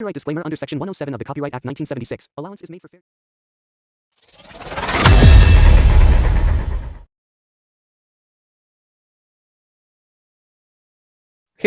Copyright disclaimer under Section 107 of the Copyright Act 1976. Allowance is made for fair.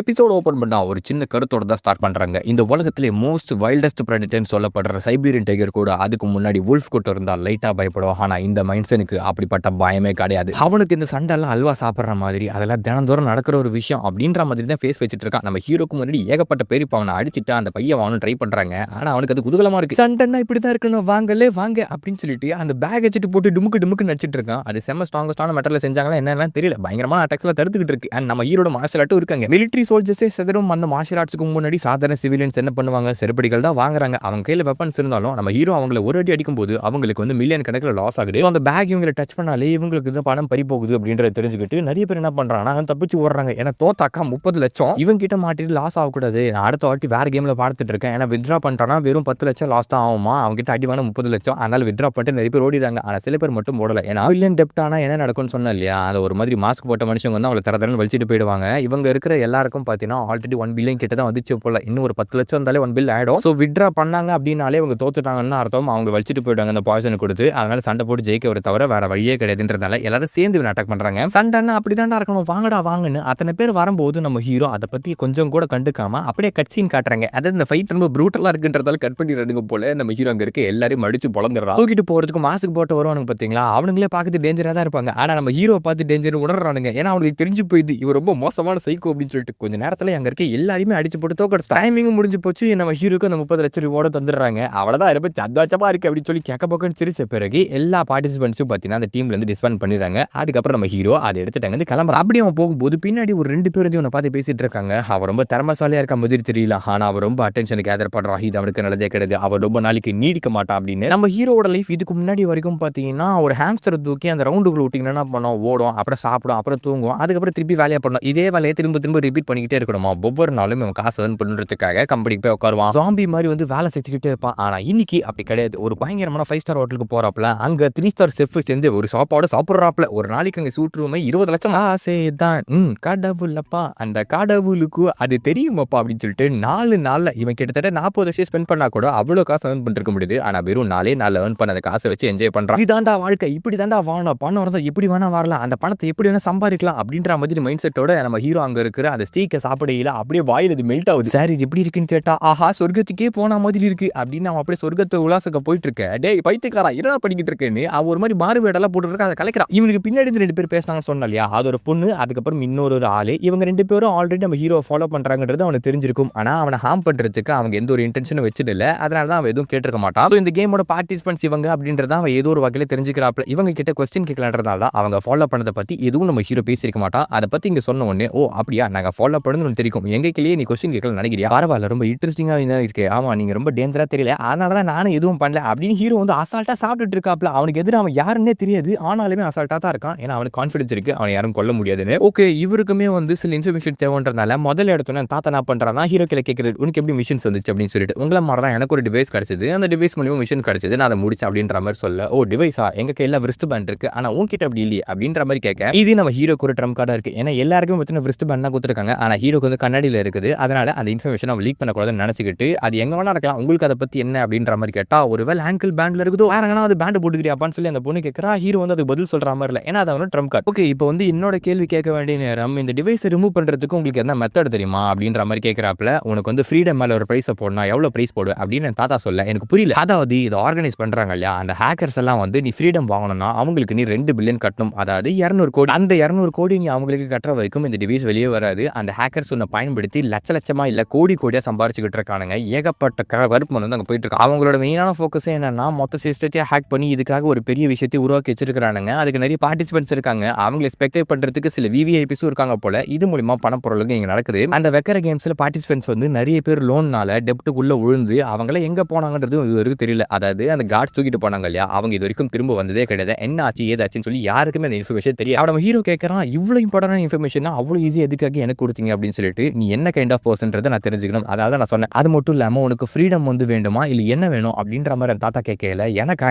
Episode open பண்ணா ஒரு சின்ன கருத்தோட தான் start பண்றாங்க. இந்த உலகத்திலே மோஸ்ட் வைல்டஸ்ட் பிரெடேட்டர்னு சொல்லப்படுற சைபீரியன் டைகர் கூட அதுக்கு முன்னாடி வுல்ஃப் கூட்டம் இருந்தா லைட்டா பயப்படுவான். ஆனா இந்த மைன்சனுக்கு அப்படிப்பட்ட பயமே கிடையாது. அவனுக்கு இந்த சண்டெல்லாம் அல்வா சாப்பிட்ற மாதிரி அதெல்லாம் தினந்தோறும் நடக்கிற ஒரு விஷயம் அப்படின்ற மாதிரி தான் ஃபேஸ் வச்சுட்டு இருக்கான். நம்ம ஹீரோக்கு முன்னாடி ஏகப்பட்ட பேர் இப்போ அவனை அடிச்சுட்டு அந்த பையன் அவனும் ட்ரை பண்றாங்க. ஆனா அவனுக்கு அது குதூகலமா இருக்கு. சண்டைன்னா இப்படிதான் இருக்கணும், வாங்கலே வாங்க அப்படின்னு சொல்லிட்டு அந்த பேக் வச்சுட்டு போட்டு டுமுக்கு நடிச்சிட்டு இருக்கான். அது செம்ம ஸ்ட்ராங்கஸ்டான மெட்டர்ல செஞ்சாங்களா என்னன்னு தெரியல. பயங்கரமான அட்டாக்ஸ்ல தடுத்துக்கிட்டு இருக்கு. அண்ட் நம்ம ஹீரோட மார்ஷல் ஆர்ட்டும் இருக்காங்க. மிலிட்டரி சோல்ஜர்ஸே செதறும். அந்த மார்ஷல் ஆர்ட்ஸ்க்கு முன்னாடி சாதாரண சிவிலியன்ஸ் என்ன பண்ணுவாங்க, செருப்படிகள் தான் வாங்குறாங்க. அவங்க கையில் வெப்பன்ஸ் இருந்தாலும் நம்ம ஹீரோ அவங்களை ஒரு அடி அடிக்கும் போது அவங்களுக்கு வந்து மில்லியன் கணக்கில் லாஸ் ஆகுது. அந்த பேக் இவங்களை டச் பண்ணாலே இவங்களுக்கு தான் பணம் பறி போகுது அப்படின்றத தெரிஞ்சுக்கிட்டு நிறைய பேர் என்ன பண்றாங்கன்னா தப்பிச்சு ஓடுறாங்க. ஏன்னா தோத்தாக்கா 30 லட்சம் இவங்க கிட்ட மாட்டிட்டு லாஸ் ஆகக்கூடாது. நான் அடுத்த வாட்டி வேற கேம்ல பார்த்துட்டு இருக்கேன். ஏன்னா வித்ரா பண்ணிட்டானா வெறும் 10 லட்சம் லாஸ் தான் ஆகுமா, அவங்க கிட்ட அடி வாங்க 30 லட்சம். அதனால வித்ரா பண்ணிட்டு நிறைய பேர் ஓடிடுறாங்க. ஆனா சில பேர் மட்டும் ஓடல. ஏன்னா மில்லியன் டெப்ட் ஆனா என்ன நடக்கும்னு சொன்னா இல்லையா, அது ஒரு மாதிரி மாஸ்க் போட்ட மனுஷங்க வந்து அவங்களை தரதரன்னு வலிச்சிட்டு போயிடுவாங்க. இவங்க இருக்கிற எல்லாருக்கும் பார்த்தீங்கன்னா ஆல்ரெடி 1 பில்லியன் கிட்ட தான் வந்துச்சு போல. இன்னும் ஒரு 10 லட்சம் இருந்தாலே 1 பில் ஆயிடும். ஸோ வித்ரா பண்ணாங்க அப்படின்னாலே அவங்க தோத்துட்டாங்கன்னு அர்த்தம். அவங்க வலிச்சிட்டு போயிடுவாங்க அந்த பாய்சன் கொடுத்து. அதனால சண்டை போட்டு ஜெயிக்க ஒரு தவிர வேற வழியே கிடையாதுன்றதால எல்லாரும் சேர்ந்து அட்டாக் பண்றாங்க. சண்டைன்னா அப்படிதான் இருக்கணும், வாங்கடா வாங்கன்னு அத்தனை பேர் வரும்போது நம்ம ஹீரோ அதை பத்தி கொஞ்சம் கூட கண்டுக்காம அப்படியே கட் சீன் காட்டுறாங்க. அதாவது இந்த ஃபைட் ரொம்ப ப்ரூட்டலா இருக்குன்றதால கட் பண்ணிடுறதுங்க போல. நம்ம ஹீரோ அங்க இருக்க எல்லாரையும் மடிச்சு பொழந்துடுறான். தூக்கிட்டு போறதுக்கு மாஸ்க் போட்டு வருவானுங்க பாத்தீங்களா, அவனுங்களே பார்த்து டேஞ்சரா தான் இருப்பாங்க. ஆனா நம்ம ஹீரோ பார்த்து டேஞ்சர் உணர்றானுங்க. ஏன்னா அவனுக்கு தெரிஞ்சு போயிடுது இவர் ரொம்ப மோசமான சைக்கோ அப்படின்னு சொல்லிட்டு. கொஞ்ச நேரத்துல அங்க இருக்க எல்லாரையுமே அடிச்சு போட்டு தோக்கடிச்சு டைமிங்கும் முடிஞ்சு போச்சு. நம்ம ஹீரோக்கு அந்த 30 லட்சம் ரிவார்டு தந்துடுறாங்க. அவ்வளவுதான் ரொம்ப சந்தோஷமா இருக்கு அப்படின்னு சொல்லி கேட்க போக்கன்னு சிரிச்ச பிறகு எல்லா பார்ட்டிசிபென்ட்ஸும் பார்த்தீங்கன்னா அந்த டீம்ல இருந்து டிஸ்பேண்ட் பண்ணிடுறாங்க. அதுக்கப்புறம் நம்ம ஹீரோ அதை எடுத்துட்டாங்க கிளம்புற. அப்படி அவன் போகும்போது பின்னாடி ஒரு 2 பேர் வந்து இவனை பார்த்து பேசிட்டு இருக்காங்க. அவர் ரொம்ப திறமசாலியா இருக்க மாதிரி தெரியல. ஆனா அவர் ரொம்ப அட்டென்ஷன் கேதர் பண்றான். இது அவனுக்கு நல்லதே கிடையாது, அவர் ரொம்ப நாளைக்கு நீடிக்க மாட்டான் அப்படின்னு. நம்ம ஹீரோட லைஃப் இதுக்கு முன்னாடி வரைக்கும் பார்த்தீங்கன்னா ஒரு ஹாம்ஸ்டர் தூக்கி அந்த ரவுண்டுக்குள்ள விட்டிங்கன்னா என்ன பண்ணோம், ஓடும், அப்புறம் சாப்பிடும், அப்புறம் தூங்கும், அதுக்கப்புறம் திருப்பி வேலையா பண்ணணும். இதே வேலையை திரும்ப ரிப்பீட் பண்ணிக்கிட்டே இருக்கணுமா. ஒவ்வொரு நாளும் இவன் காசு ஏர்ன் பண்றதுக்காக கம்பெனிக்கு போய் உட்காருவான். ஜாம்பி மாதிரி வந்து வேலை செஞ்சுக்கிட்டே இருப்பான். ஆனா இன்னைக்கு அப்படி கிடையாது. ஒரு பயங்கரமான 5 ஸ்டார் ஹோட்டலுக்கு போறாப்ல, அங்க 3 ஸ்டார் செஃப் சேர்ந்து ஒரு சாப்பாடு சாப்பிடுறாப்ல. ஒரு நாளைக்கு அங்க சூட் ரூமே 20 லட்சம் ஆசைதான் கடவுளப்பா, அந்த கடவுளுக்கு அது தெரியுமாப்பா அப்படின்னு சொல்லிட்டு 4 நாள்ல இவன் கிட்டத்தட்ட 40 வருஷம் ஸ்பெண்ட் பண்ணா கூட அவ்வளவு காசு ஏர்ன் பண்ணிருக்க முடியுது. ஆனா வெறும் 4 நாள்ல ஏர்ன் பண்ண அந்த காசை வச்சு என்ஜாய் பண்றான். இதாண்டா வாழ்க்கை, இப்படி தாண்டா வாழணும், பணம் வரதா எப்படி வேணா வரலாம், அந்த பணத்தை எப்படி வேணா சம்பாதிக்கலாம் அப்படின்ற மாதிரி மைண்ட் செட்டோட நம்ம ஹீரோ அங்க இருக்கிற அந்த ஸ்டீக்கை சாப்பிடையில அப்படியே வாயில் இது மெல்ட் ஆகுது. சார் இது எப்படி இருக்குன்னு கேட்டா, ஆஹா சொர்க்கத்துக்கே போன மாதிரி இருக்கு அப்படின்னு அவன் அப்படியே சொர்க்கத்தை உலாசக்க போயிட்டு இருக்க. டேய் பைத்தியக்காரா என்னடா பண்ணிக்கிட்டு இருக்கேன்னு அவன் ஒரு மாதிரி மாறுவேடெல்லாம் போட்டு இருக்க. அதை கலைக்கிறான். இவனுக்கு பின்னாடி 2 பேர் பேசினாங்கன்னு சொன்னா இல்லையா, அது ஒரு பொண்ணு, அதுக்கப்புறம் இன்னொரு ஆளு. இவங்க 2 பேரும் ஆல்ரெடி நம்ம ஹீரோ ஃபாலோ பண்றாங்கன்றது அவனுக்கு தெரிஞ்சிருக்கும். ஆனா அவனை ஹார்ம் பண்றதுக்கு அவங்க எந்த ஒரு இன்டென்ஷனும் வச்சதில்ல. அதனால தான் அவன் எதுவும் கேட்டிருக்க மாட்டான். ஸோ இந்த கேமோட பார்ட்டிசிபென்ட்ஸ் இவங்க அப்படின்றத அவன் ஏதோ ஒரு வகையில தெரிஞ்சுக்கிறாப்ல. இவங்க கிட்ட கொஸ்டின் கேட்கலான்றதால தான் அவங்க ஃபாலோ பண்ணதை பத்தி எதுவும் நம்ம ஹீரோ பேசியிருக்க மாட்டான். அதை பத்தி இங்க சொன்ன உடனே, ஓ அப்படியா நாங்க ஃபாலோ பண்ணணும்னு தெரியும், எங்க கிளியே நீ கொஸ்டின் கேட்கல நினைக்கிறியா, பரவாயில்ல ரொம்ப இன்ட்ரெஸ்டிங்கா இருக்கு, ஆமா நீங்க ரொம்ப டேஞ்சரா தெரியல, அதனாலதான் நானும் எதுவும் பண்ணல அப்படின்னு ஹீரோ வந்து அசால்ட்டா சாப்பிட்டுட்டு இருக்காப்ல. அவனுக்கு எதிர அவன் யாருன்னே தெரியாது, ஆனாலுமே அசால்ட்டா தான் இருக்கான். ஏன்னா அவனுக்கு கான்ஃபிடன்ஸ் இருக்கு, அவனை யாரும் கொல்ல முடியாதுன்னு. ஓகே இவருக்குமே வந்து சில இன்ஃபர்மேஷன் தேவைன்றதுனால முதல்ல எடுத்தோன்னே தாத்தா என்ன பண்றான்னா ஹீரோ கிட்ட கேட்கறது, உனக்கு எப்படி மிஷன்ஸ் வந்துச்சு அப்படின்னு சொல்லிட்டு. உங்களை மாதிரி தான் எனக்கு ஒரு டிவைஸ் கிடைச்சது, அந்த டிவைஸ் மூலியமா மிஷன் கிடைச்சது, நான் அதை முடிச்சேன் அப்படின்ற மாதிரி சொல்ல, ஓ டிவைஸா எங்க கையில விரிஸ்ட் பேண்ட் இருக்கு ஆனா உன்கிட்ட அப்படி இல்லையே அப்படின்ற மாதிரி கேட்க, இது நம்ம ஹீரோக்கு ஒரு ட்ரம் கார்டா இருக்கு. ஏன்னா எல்லாருக்கும் பார்த்தீங்கன்னா விரிஸ்ட் பேண்ட் தான் கொடுத்துருக்காங்க. ஆனா ஹீரோக்கு வந்து கண்ணாடியில் இருக்குது. அதனால அந்த இன்ஃபர்மேஷன் அவன் லீக் பண்ணக்கூடாதுன்னு நினைச்சுக்கிட்டு அது எங்க வேணா இருக்கலாம், உங்களுக்கு அதை பத்தி என்ன அப்படின்ற மாதிரி கேட்டா, ஒருவேளை ஆங்கிள் பேண்ட்ல இருக்குதோ வேற எங்கன்னா அது பேண்ட் போட்டுக்கிறியாப்பான்னு சொல்லி அந்த பொண்ணு கேட்கறா. ஹீரோ வந்து அதுக்கு பதில் சொல்ற மாதிரி இல்லை, ஏன்னா அது அவனோட ட்ரம் கார்டு. ஓகே இப்போ வந்து என்னோட கேள்வி கேட்க வேண்டிய நேரம், இந்த டிவைஸை ரிமூவ் பண்றதுக்கு உங்களுக்கு என்ன மெத்தட் தெரியுமா அப்படின்ற மாதிரி கேட்கறாப்ல. உனக்கு வந்து ஃப்ரீடம் மேல ஒரு பிரைஸை போடணும், எவ்வளவு பிரைஸ் போடு அப்படின்னு தாத்தா சொல்ல எனக்கு புரியல. அதாவது இதை ஆர்கனைஸ் பண்றாங்க இல்லையா அந்த ஹேக்கர்ஸ் எல்லாம் வந்து நீ ஃப்ரீடம் வாங்கணும்னா அவங்களுக்கு நீ 2 பில்லியன் கட்டணும், அதாவது 200 கோடி. அந்த 200 கோடி நீ அவங்களுக்கு கட்டுற வரைக்கும் இந்த டிவைஸ் வெளியே வராது. அந்த ஹேக்கர்ஸ் உன்னை பயன்படுத்தி லட்சமா இல்ல கோடியா சம்பாரிச்சுக்கிட்டு இருக்கானுங்க. ஏகப்பட்ட கருப்பு வந்து அங்க போயிட்டு இருக்கு. அவங்களோட மெயினான ஃபோக்கஸ் என்னன்னா மொத்த சிஸ்டத்தையே ஹேக் பண்ணி இதுக்காக ஒரு பெரிய விஷயத்தை உருவாக்கி வச்சிருக்கானுங்க. அதுக்கு நிறைய பார்ட்டிசிபென்ட்ஸ் இருக்காங்க. அவங்களை எக்ஸ்பெக்ட் பண்றதுக்கு சில விவிஐபிஸும் இருக்காங்க போல. இது மூலமா பணம் பொருளுக்கு இங்க நடக்குது. அந்த வெக்கர கேம்ஸ்ல பார்ட்டிசிபென்ட்ஸ் வந்து நிறைய பேர் லோன்னால டெப்ட்டுக்குள்ள விழுந்து அவங்கள எங்க போனாங்கன்றது இது வரைக்கும் தெரியல. அதாவது அந்த கார்ட்ஸ் தூக்கிட்டு போனாங்க இல்லையா, அவங்க இது வரைக்கும் திரும்ப வந்ததே கிடையாது. என்ன ஆச்சு ஏதாச்சுன்னு சொல்லி யாருக்குமே அந்த இன்ஃபர்மேஷன் தெரியும். அவன் ஹீரோ கேட்கறான், இவ்வளவு இம்பார்ட்டன்டான இன்ஃபர்மேஷன் அவ்வளவு ஈஸியா எதுக்காக எனக்கு கொடுத்தீங்க அப்படின்னு சொல்லிட்டு நீ என்ன கைண்ட் ஆஃப் பர்சன்றதை நான் தெரிஞ்சுக்கணும். அதாவது நான் சொன்னேன். அது மட்டும் இல்லாமல் உனக்கு ஃப்ரீடம் வந்து வேண்டுமா இல்லை என்ன வேணும் அப்படின்ற மாதிரி அந்த தாத்தா கேட்கல.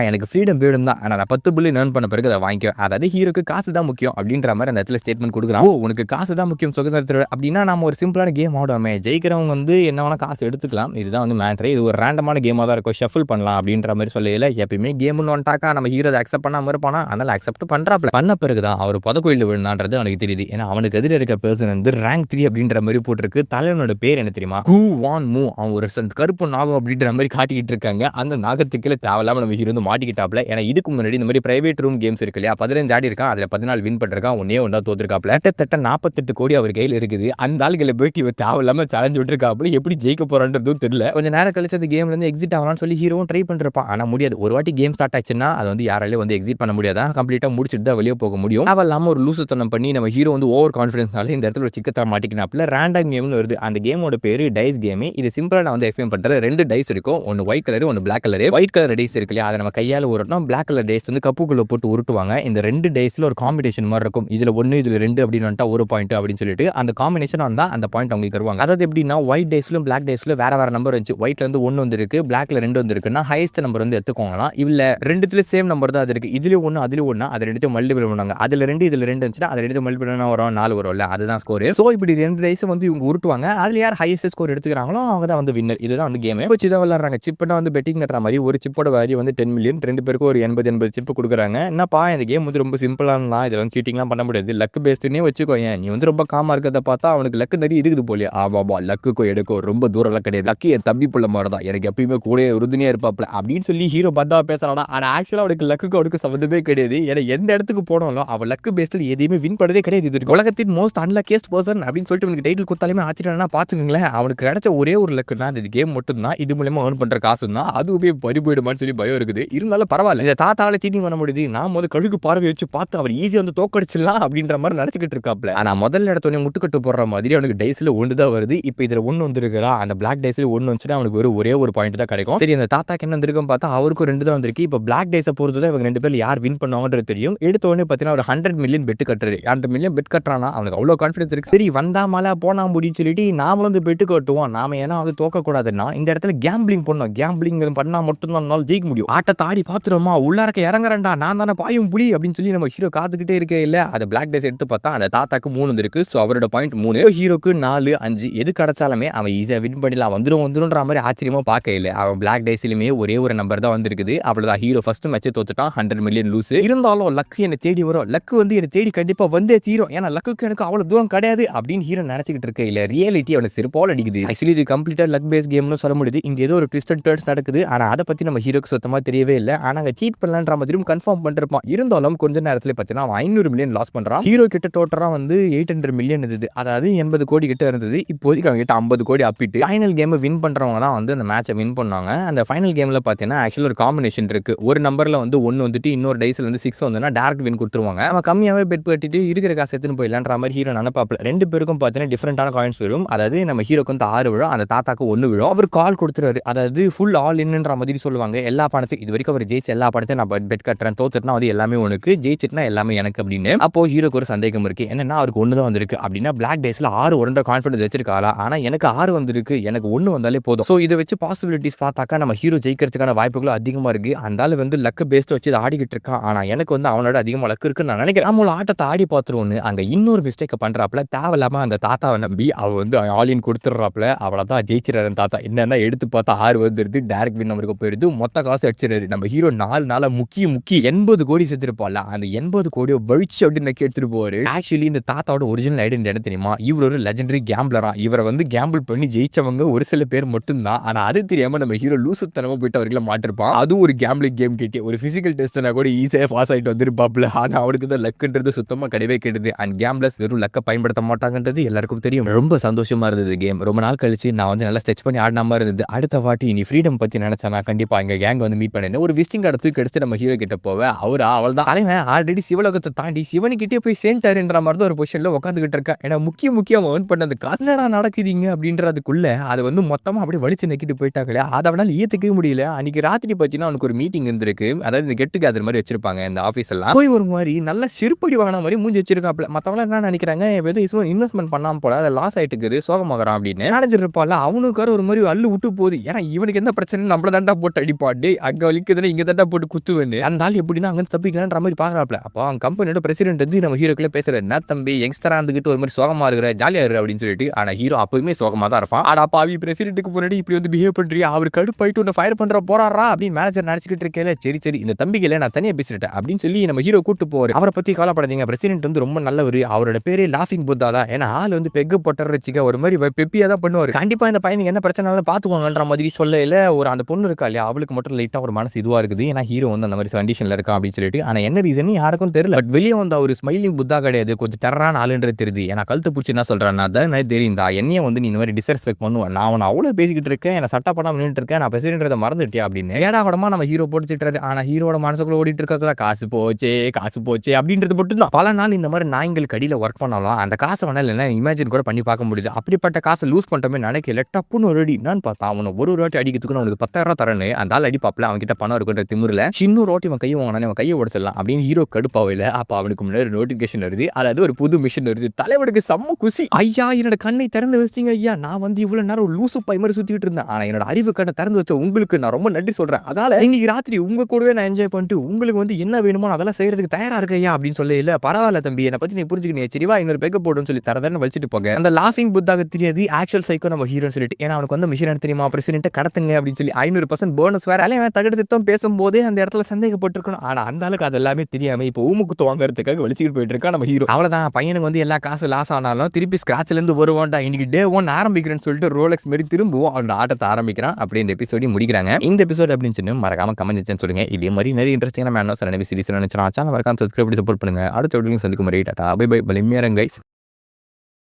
எனக்கு ஃப்ரீடம் வேணும் தான். ஆனால் நான் 10 பில்லியன் ஏர்ன் பண்ண பிறகு அதை வாங்கிக்குவேன். அதாவது ஹீரோக்கு காசு தான் முக்கியம் அப்படின்ற மாதிரி அந்த இடத்துல ஸ்டேட்மெண்ட் கொடுக்குறான். உனக்கு காசு தான் முக்கியம் சுதந்திரத்தில் அப்படின்னா நம்ம ஒரு சிம்பிளான கேம் ஆடுவோமே, ஜெயிக்கிறவங்க வந்து என்ன வேணா காசு எடுத்துக்கலாம். இதுதான் வந்து மேட்ரு. இது ஒரு ரேண்டமான கேமாக தான் இருக்கும். ஷஃபிள் பண்ணலாம் அப்படின்ற மாதிரி சொல்லல. எப்பயுமே கேம்னு வந்துட்டாக்கா நம்ம ஹீரோ அக்செப்ட் பண்ணாம இருப்பானா, அதனால அக்செப்ட் பண்றாப்ல. பண்ண பிறகுதான் அவர் பதக்கோயில் விழுந்தான்றது அவனுக்கு தெரியுது. ஏன்னா அவனுக்கு எதிர இருக்க பர்சன் வந்து ரேங்க் 3 அப்படின்ற மாதிரி போட்டிருக்கு. தலைவனோட பேர் என்ன தெரியுமா? கு வான் மூ. அவன் ஒரு கருப்பு நாகம் அப்படின்ற மாதிரி காட்டிக்கிட்டு இருக்காங்க. அந்த நாகத்துக்குள்ள தேவையில்லாம நம்ம ஹீரோ வந்து மாட்டிக்கிட்டாப்ல. ஏன்னா இதுக்கு முன்னாடி இந்த மாதிரி பிரைவேட் ரூம் கேம்ஸ் இருக்கு இல்லையா, 15 ஆடி இருக்கான், அதுல 14 வின் பண்ணிருக்கான், ஒன்னே ஒன்றா தோத்துருக்காப்ல. கிட்டத்தட்ட 48 கோடி அவர் கையில் இருக்குது. அந்த ஆளுகளை போயிட்டு இவர் தேவையில்லாம சேலஞ்ச் விட்டுருக்காப்ல. எப்படி ஜெயிக்க போறான்றதும் தெரியல. கொஞ்சம் நேரம் கழிச்சு அந்த கேம்ல இருந்து எக்ஸிட் ஆகலாம்னு சொல்லி ஹீரோவும் ட்ரை பண்ணிருப்பான். ஆனா முடியாது. ஒரு வாட்டி கேம் ஸ்டார்ட் ஆச்சுன்னா அது வந்து யாராலையும் வந்து எக்ஸிட் பண்ண முடியாதா, கம்ப்ளீட்டா முடிச்சுட்டு தான் வெளியே போக முடியும். அவ இல்லாம ஒரு லூசுத்தனம் பண்ணி நம்ம ஹீரோ வந்து ஓவர் கான்ஃபிடன்ஸ்னால இந்த இடத்துல ஒரு சிக்கத்தா மாட்டிக்கினாப்ல. ரேண்டம் கேம்னு வருது. அந்த கேமோட பேரு டைஸ் கேம். இது சிம்பிளா நான் வந்து எக்ஸ்பிளைன் பண்றேன். 2 டைஸ் இருக்கும். ஒன்னு ஒயிட் கலர், ஒன்னு black colour. White colour dice இருக்கு இல்லையா, அதை நம்ம கையால உருட்டணும். பிளாக் கலர் டைஸ் வந்து கப்புக்குள்ள போட்டு உருட்டுவாங்க. இந்த 2 டைஸ்ல ஒரு காம்பினேஷன் மாதிரி இருக்கும். இதுல 1 இதுல 2 அப்படின்னு வந்துட்டா ஒரு பாயிண்ட் அப்படின்னு சொல்லிட்டு அந்த காம்பினேஷன் வந்தா அந்த பாயிண்ட் உங்களுக்கு தருவாங்க. அதாவது எப்படின்னா ஒயிட் டைஸ்லும் பிளாக் டைஸ்லும் வேற வேற நம்பர் வந்துச்சு. ஒயிட்ல இருந்து 1 வந்து இருக்கு, பிளாக்ல 2 வந்து இருக்குன்னா ஹையஸ்ட் நம்பர் வந்து எடுத்துக்கோங்களா. இல்ல ரெண்டுத்துல சேம் நம்பர் தான் அது இருக்கு. இதுலயும் 1 அதுலயும் 1, அது ரெண்டுத்தையும் மல்டிபிள் பண்ணுவாங்க. அதுல 2 இதுல 2 இருந்துச்சுன்னா அது ரெண்டுத்தையும் மல்டிபிள் பண்ணா வரும் 4 வரும்ல, அதுதான் ஸ்கோர். சோ இப்படி 2 டைஸ் வந்து இவங்க உருட்டுவாங்க. அதுல யார் ஹையஸ்ட் ஸ்கோர் எடுத்துக்கிறாங்களோ அவங்க தான் வந்து வின்னர். இதுதான் வந்து கேம். இப்போ சிதா விளையாடுறாங்க. சிப்னா வந்து பெட்டிங் கட்டுற மாதிரி ஒரு சிப்போட வேல்யூ வந்து 10 மில்லியன். 2 பேருக்கு ஒரு 80 சிப் கொடுக்குறாங்க. என்னப்பா இந்த கேம் வந்து ரொம்ப சிம்பிளானா, இதுல வந்து சீட்டிங்லாம் பண்ண முடியாது, லக் பேஸ்ட்னே வச்சுக்கோங்க. நீ வந்து ரொம்ப காமா இருக்கிறத பார்த்தா அவனுக்கு லக்கு நிறைய இருக்குது போலியா. ஆமாபா, லக்குக்கோ எடுக்கோ ரொம்ப தூரம்லாம் கிடையாது. லக்கு என் தம்பி புள்ள மாதிரி தான், எனக்கு எப்பயுமே கூட உறுதுணையா இருப்பாப்ல அப்படின்னு சொல்லி ஹீரோ பத்தா பேசுறானா. ஆனா ஆக்சுவலா அவனுக்கு லக்குக்கு அவனுக்கு சம்மந்தமே கிடையாது. ஏன்னா எந்த இடத்துக்கு போனாலும் அவன் லக்கு பேஸ்ட்ல எதையுமே வின் பண்ணதே கிடையாது. இது உலகத்தின் மோஸ்ட் அன்லக்கியஸ்ட் பர்சன் அப்படின்னு சொல்லிட்டு அவனுக்கு டைட்டில் கொடுத்தாலுமே ஆச்சரியம்னா பாத்துக்கங்களேன். அவனுக்கு கிடைச்ச ஒரே ஒரு லக்குனா இந்த கேம் மட்டும் தான். இது மூலமா ஏர்ன் பண்ற காசு தான், அதுவுமே பறி போயிடுமான்னு சொல்லி பயம் இருக்குது. இருந்தாலும் பரவாயில்ல, இந்த தாத்தாவால சீட்டிங் பண்ண முடியுது, நான் வந்து கழுகு பார்வை வச்சு பார்த்து அவர் ஈஸியா வந்து தோக்கடிச்சிடலாம் அப்படின்ற மாதிரி நினைச்சுக்கிட்டு இருக்காப்ல. ஆனா முதல்ல இடத்தோட முட்டுக்கட்டு போடுற மாதிரி அவனுக்கு டைஸ்ல 1 தான் வருது. இப்போ இதுல 1 வந்துருக்கா, அந்த பிளாக் டைஸ்ல 1 வந்துச்சுன்னா அவனுக்கு ஒரே ஒரு பாயிண்ட் தான் கிடைக்கும். சரி, அந்த தாத்தாக்கு என்ன வந்திருக்கும் பார்த்தா அவருக்கும் 2 தான் வந்திருக்கு. இப்போ பிளாக் டைஸை பொறுத்து தான் இவங்க 2 பேர் யார் வின் பண்ணுவாங்கன்றது தெரியும். எடுத்த உடனே பார்த்தீங்கன்னா ஒரு 100 மில்லியன் பெட் கட்டுறது. 100 மில்லியன் பெட் கட்டுறானா அவனுக்கு அவ்வளோ கான்ஃபிடன்ஸ் இருக்கு. சரி வந்தா மலை போனா முடின்னு சொல்லிட்டு நாமளும் வந்து பெட்டு கட்டுவோம். நாம ஏன்னா வந்து தோக்கக்கூடாதுன்னா இந்த இடத்துல கேம்பிளிங் பண்ணோம். கேம்பிளிங் பண்ணா மட்டும் தான் ஜெயிக்க முடியும். ஆட்டத்தை ஆடி பாத்துறோமா, உள்ளாரக்க இறங்குறேன்டா, நான் தானே பாயும் புலி அப்படின்னு சொல்லி நம்ம ஹீரோ காத்துக்கிட்டே இருக்கே இல்ல. அதை பிளாக் டைஸ் எடுத்து பார்த்தா அந்த தாத்தாக்கு 3 இருக்கு. ஸோ அவரோட பாயிண்ட் 3, ஹீரோக்கு 4, 5 எது கிடைச்சாலுமே அவன் ஈஸியா வின் பண்ணிடலாம். வந்துரும்ன்ற மாதிரி ஆச்சரியமா பார்க்க இல்லை. அவன் பிளாக் டைஸ்லயுமே ஒரே ஒரு நம்பர் தான் வந்திருக்குது. அவ்வளவுதான். ஹீரோ ஃபர்ஸ்ட் மேட்ச் தோத்துட்டான். 100 மில்லியன் லூஸ். இருந்தாலும் லக்கு என்னை தேடி வரும், லக்கு வந்து என்னை தேடி கண்டிப்பா வந்தே தீரும், ஏன்னா லக்குக்கு எனக்கு அவ்வளவு தூரம் கிடையாது அப்படின்னு ஹீரோ நினைச்சிட்டு இருக்க இல்ல. ரியாலிட்டி அவனை சிறப்பால் அடிக்குது. ஆக்சுவலி இது கம்ப்ளீட்டா லக் பேஸ் கேம்னு சொல்ல முடியுது. இங்க ஏதோ ஒரு ட்விஸ்ட் அண்ட் டர்ன்ஸ் நடக்குது. ஆனா அதை பத்தி நம்ம ஹீரோக்கு சுத்தமா தெரியவே இல்லை. ஆனா அங்க சீட் பண்ணலான்ற மாதிரியும் கன்ஃபார்ம் பண்ணிருப்பான். இருந்தாலும் கொஞ்ச நேரத்துல பார்த்தீங்கன்னா அவன் 500 மில்லியன் லாஸ் பண்றான். ஹீரோ கிட்ட டோட்டலா வந்து 800 மில்லியன் இருந்தது. அதாவது 80 கோடி கிட்ட இருந்தது. இப்போதைக்கு அவங்க கிட்ட 50 கோடி அப்பிட்டு ஃபைனல் கேம் வின் பண்றவங்க தான் வந்து அந்த மேட்சை வின் பண்ணாங்க. அந்த ஃபைனல் கேம்ல பார்த்தீங்கன்னா ஆக்சுவலி ஒரு காம்பினேஷன் இருக்கு. ஒரு நம்பர்ல வந்து 1 வந்துட்டு இன்னொரு டைஸ்ல வந்து 6 வந்துன்னா டைரக்ட் வின் கொடுத்துருவாங்க. நம்ம கம்மியாவே பெட் கட்டிட்டு இருக்கிற காசு எடுத்துன்னு போயிடலான்ற மாதிரி ஹீரோ நினைப்பாப்ல. 2 பேருக்கும் பார்த்தீங்கன்னா டிஃபரெண்டான காயின்ஸ் வரும். அதாவது நம்ம ஹீரோக்கு வந்து 6 விழும், அந்த தாத்தாக்கு 1 விழும். அவர் கால் கொடுத்துருவாரு. அதாவது ஃபுல் ஆல் இன்னன்ற மாதிரி சொல்லுவாங்க. எல்லா பணத்தையும் இது வரைக்கும் அவர் ஜெயிச்ச எல்லா பணத்தையும் நான் பெட் கட்டுறேன், தோத்துட்டுனா வந்து எல்லாமே உனக்கு, ஜெயிச்சிட்டுனா எல்லாமே எனக்கு அப்படின்னு. அப்போ ஹீரோக்கு ஒரு சந்தேகம் இருக்கு. என்னன்னா அவருக்கு 1 தான் வந்திருக்கு அப்படின்னா பிளாக் டேஸ்ல 6 வருன்ற கான்ஃபிடன்ஸ் வச்சிருக்காளா. ஆனா எனக்கு 6 வந்திருக்கு, எனக்கு 1 வந்தாலே போதும். ஸோ இதை வச்சு பாசிபிலிட்டிஸ் பார்த்தாக்கா நம்ம ஹீரோ ஜெயிக்கிறதுக்கான வாய்ப்புகளும் அதிகமா இருக்கு. அந்த ஆளு வந்து லக் பேஸ்ட் வச்சு ஆடிக்கிட்டு இருக்கான். ஆனா எனக்கு வந்து அவனோட அதிகமா லக் இருக்குன்னு நான் நினைக்கிறேன். நம்மள ஆட்டத்தை ஆடி பார்த்துருவோன்னு அங்க இன்னொரு மிஸ்டேக் பண்றாப்ல. தேவையில்லாம அந்த தாத்தாவை நம்பி அவ வந்து ஆலின் கொடுத்துடுறாப்ல. அவ்வளவுதான் ஜெயிச்சிடறாரு தாத்தா. என்னன்னா எடுத்து பார்த்தா 6 வந்துருது, டைரக்ட் வின் நம்பருக்கு போயிடுது, மொத்த காசு அடிச்சிடறாரு. நம்ம ஹீரோ 4 நாளா முக்கி 80 கோடி செத்துருப்பால, அந்த 80 கோடியை வழிச்சு அப்படின்னு நக்கி எடுத்துட்டு போவாரு. ஆக்சுவலி இந்த தாத்தாவோட ஒரிஜினல் ஐடென்டி என்ன தெரியுமா? இவர் ஒரு லெஜெண்டரி கேம்பிளரா. இவரை வந்து கேம்பிள் பண்ணி ஜெயிச்சவங்க ஒரு சில பேர் மட்டும்தான். ஆனா அது தெரியாம நம்ம ஹீரோ லூசுத்தனமா போயிட்டு அவர்களை மாட்டிருப்பான். அதுவும் ஒரு கேம்பிளிங் கேம் கிட்டே ஒரு பிசிக்கல் டெஸ்ட்னா கூட ஈஸியா பாஸ் ஆயிட்டு வந்துருப்பாப்ல. ஆனா அவனுக்கு தான் லக்குன்றது சுத்தமா கிடையவே கிடையாது. அண்ட் கேம்லர்ஸ் வெறும் லக்க பயன்படுத்த மாட்டாங்கன்றது எல்லாருக்கும் தெரியும். ரொம்ப சந்தோஷமா இருந்தது கேம். ரொம்ப நாள் கழிச்சு நான் வந்து நல்லா ஸ்டெச் பண்ணி ஆடின மாதிரி இருந்தது. அடுத்த வாட்டி நீ ஃப்ரீடம் பத்தி நினைச்சா கண்டிப்பா எங்க கேங் வந்து மீட் பண்ணேன். ஒரு விசிட்டிங் கார்டு தூக்கி எடுத்து நம்ம ஹீரோ கிட்ட போவேன். அவள் தான் தலைவன் ஆல்ரெடி சிவலோகத்தை தாண்டி சிவனுக்கிட்டே போய் சேர்ந்தாருன்ற மாதிரி தான் ஒரு பொசிஷன்ல உட்காந்துக்கிட்டு இருக்கேன். ஏன்னா முக்கியம் ஏர்ன் பண்ணது காசு நடக்குதுங்க அப்படின்றதுக்குள்ள அதை வந்து மொத்தமா அப்படியே வலிச்சு நக்கிட்டு போயிட்டாங்களே, அதை அவனால ஏத்துக்கவே முடியல. அன்னைக்கு ராத்திரி பார்த்தீங்கன்னா அவனுக்கு ஒரு மீட்டிங் இருந்திருக்கு. அதாவது இந்த கெட் டுகெதர் மாதிரி வச்சிருப்பாங்க இந்த ஆஃபீஸ் எல்லாம். போய் ஒரு மாதிரி நல்ல சிறுபடி வாங்கின மாதிரி மூஞ்சி வச்சிருக்காப்ல. மற்றவங்க என்ன நினைக்கிறாங்க, ஏதோ இன்வெஸ்ட்மெண்ட் இன்வெஸ்ட்மெண்ட் பண்ணாம போல அதை லாஸ் ஆயிட்டு இருக்குது சோகமாகறான் அப்படின்னு மேனேஜர் இருப்பால அவனுக்கு ஒரு மாதிரி அள்ளு விட்டு போகுது. ஏன்னா இவனுக்கு எந்த பிரச்சனை நம்மள தாண்டா போட்டு அடிப்பாடு அங்க வலிக்குதுன்னு இங்க தாண்டா போட்டு குத்துவேன்னு அந்த ஆள் எப்படின்னா அங்க தப்பிக்கலான்ற மாதிரி பாக்குறாப்ல. அப்போ அவங்க கம்பெனியோட பிரசிடென்ட் வந்து நம்ம ஹீரோக்குள்ள பேசுற என்ன தம்பி யங்ஸ்டரா இருந்துகிட்டு ஒரு மாதிரி சோகமா இருக்கிற ஜாலியா இரு அப்படின்னு சொல்லிட்டு. ஆனா ஹீரோ அப்பவுமே சோகமா தான் இருப்பான். ஆனா பாவி பிரசிடென்ட்டுக்கு முன்னாடி இப்படி வந்து பிஹேவ் பண்றியா அவர் கடுப்பாயிட்டு உன்னை ஃபயர் பண்ற போறாரா அப்படின்னு மேனேஜர் நினைச்சிட்டு இருக்கேன். சரி இந்த தம்பிகளை நான் தனியா பேசிட்டேன் அப்படின்னு சொல்லி நம்ம ஹீரோ கூட்டு போவாரு. அவரை பத்தி கவலைப்படாதீங்க பிரசிடென்ட் வந்து ரொம்ப நல்லவர். அவரோட பேரே லாஃபிங் புத்தா தான். ஏன்னா ஆள் வந்து பெக்கு பொட்டர் வச்சுக்க ஒரு மாதிரி பெப்பியா தான் பண்ணுவார். கண்டிப்பா இந்த பையனுக்கு என்ன பிரச்சனை பாத்துக்கோங்கன்ற மாதிரி சொல்லல. ஒரு அந்த பொண்ணு இருக்கா இல்லையா அவளுக்கு மட்டும் லைட்டா ஒரு மனசு இதுவா இருக்குது. ஏன்னா ஹீரோ வந்து அந்த மாதிரி கண்டிஷன்ல இருக்கா அப்படின்னு சொல்லிட்டு. ஆனா என்ன ரீசன் யாருக்கும் தெரியல. பட் வெளியே வந்து ஒரு ஸ்மைலிங் புத்தா கிடையாது. கொஞ்சம் டெரரான ஆளுன்றது தெரியுது. ஏன்னா கழுத்து பிடிச்சி என்ன சொல்றான்னா தான் தெரியுதா என்னைய வந்து நீ இந்த மாதிரி டிஸ்ரெஸ்பெக்ட் பண்ணுவேன். நான் அவனை அவ்வளவு பேசிக்கிட்டு இருக்கேன். என்ன சட்டா பண்ணாம நின்றுட்டு இருக்கேன். நான் பிரசிடென்ட் மறந்துட்டியா அப்படின்னு ஏடா கூடமா நம்ம ஹீரோ போட்டு திட்டுறாரு. ஆனா ஹீரோட மனசுக்குள்ள ஓடிட்டு இருக்கிறதுல காசு போச்சே அப்படின்றது மட்டும் தான். பல நாள் இந்த மாதிரி நாய்கள் கடியில ஒர்க் பண்ணலாம். அந்த காசை வேணா இல்லைன்னா இமேஜின் கூட பண்ணி பார்க்க முடியுது. அப்படிப்பட்ட காசை லூஸ் பண்ணிட்டோமே நினைக்கல. டப்புன்னு ஒரு அடி நான் பார்த்தா அவனை ஒரு வாட்டி அடிக்கிறதுக்கு அவனுக்கு 10,000 தரேன்னு அந்த ஆள் அடிப்பாப்ல. அவன் கிட்ட பணம் இருக்குன்ற திமிரில் இன்னொரு ரோட்டி அவன் கையை வாங்கினானே அவன் கையை உடச்சிடலாம் அப்படின்னு ஹீரோ கடுப்பாவில. அப்ப அவனுக்கு முன்னாடி நோட்டிபிகேஷன் வருது. அதாவது ஒரு புது மிஷன் வருது. தலைவனுக்கு செம்ம குசி. ஐயா என்னோட கண்ணை திறந்து வச்சிட்டீங்க ஐயா. நான் வந்து இவ்வளவு நேரம் ஒரு லூசு பை மாதிரி சுத்திட்டு இருந்தேன். ஆனா என்னோட அறிவு கண்ணை திறந்து வச்ச உங்களுக்கு நான் ரொம்ப நன்றி சொல்றேன். அதனால இன்னைக்கு ராத்திரி உங்க கூடவே நான் என்ஜாய் பண்ணிட்டு உங்களுக்கு வந்து என்ன வேணுமோ அதெல்லாம் செய்யறதுக்கு தயாரா இருக்கு ஐயா அப்படின்னு சொல்லி இல்ல பரவாயில்ல தம்பி என்னை பத்தி நீ புரிஞ்சுக்கணும். சரிவா இன்னொரு பேக்க போடுன்னு சொல்லி தரதன்னு வச்சுட்டு போங்க. அந்த லாஃபிங் புத்தாக தெரியாது ஆக்சுவல் சைக்கோ நம்ம ஹீரோன்னு சொல்லிட்டு. ஏன்னா அவனுக்கு வந்து மிஷன் தெரியுமா பிரசிடென்ட் கடத்துங்க அப்படின்னு சொல்லி 500% போனஸ் வேற. அவன் தகடு திட்டம் பேசும்போதே அந்த இடத்துல சந்தேகப்பட்டிருக்கணும். ஆனா அந்த அளவுக்கு அது எல்லாமே தெரியாம இப்போ ஊமுக்குத்து வாங்குறதுக்காக வலிச்சுட்டு போயிட்டு இருக்கா நம்ம ஹீரோ. அவ்வளவுதான் பையனுக்கு வந்து எல்லா காசு லாஸ் ஆனாலும் திருப்பி ஸ்கிராச்ல இருந்து வருவான்டா. இன்னைக்கு டே 1 ஆரம்பிக்கிறேன்னு சொல்லிட்டு ரோலெக்ஸ் மாதிரி திரும்பவும் அவனோட ஆட்டத்தை ஆரம்பிக்கிறான். அப்படியே இந்த எபிசோட முடிக்கிறாங்க. இந்த எபிசோட் அப்படின்னு சொல்லி மறக்காம கமெண்ட் சொல்லுங்க. இதே மாதிரி நிறைய இன்ட்ரெஸ்டிங்கான மேனோஸ் சீரிஸ் நினைச்சா சேனல் மறக்காம சப்ஸ்கிரைப் பண்ணி சப்போர்ட் பண்ணுங்க. அடுத்த வீடியோல சந்திக்கும் வரை டாடா பை பை பலிமியரங் கைஸ்.